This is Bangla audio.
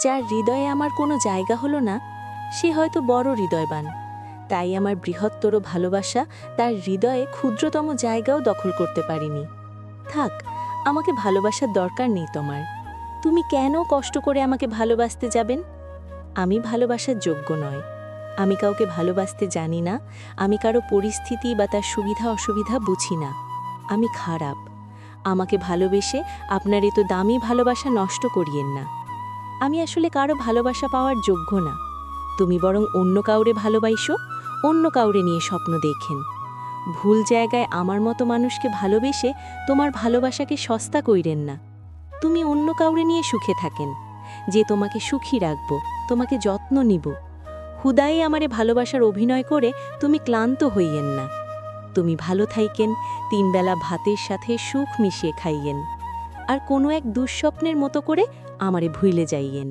যার হৃদয়ে আমার কোনো জায়গা হলো না, সে হয়তো বড় হৃদয়বান। তাই আমার বৃহত্তর ভালোবাসা তার হৃদয়ে ক্ষুদ্রতম জায়গাও দখল করতে পারিনি। থাক, আমাকে ভালোবাসার দরকার নেই তোমার। তুমি কেন কষ্ট করে আমাকে ভালোবাসতে যাবেন? আমি ভালোবাসার যোগ্য নয়। আমি কাউকে ভালোবাসতে জানি না। আমি কারো পরিস্থিতি বা তার সুবিধা অসুবিধা বুঝি না। আমি খারাপ। আমাকে ভালোবেসে আপনার এত দামি ভালোবাসা নষ্ট করিয়েন না। আমি আসলে কারো ভালোবাসা পাওয়ার যোগ্য না। তুমি বরং অন্য কাউরে ভালোবাসো, অন্য কাউরে নিয়ে স্বপ্ন দেখেন। ভুল জায়গায় আমার মতো মানুষকে ভালোবেসে তোমার ভালোবাসাকে সস্তা কইরেন না। তুমি অন্য কাউরে নিয়ে সুখে থাকেন, যে তোমাকে সুখী রাখব, তোমাকে যত্ন নিব। হুদাই আমারে ভালোবাসার অভিনয় করে তুমি ক্লান্ত হইয়েন না। তুমি ভালো থাইকেন, 3 বেলা ভাতের সাথে সুখ মিশিয়ে খাইয়েন। আর কোনো এক দুঃস্বপ্নের মতো করে আমারে ভুইলে যাইয়েন।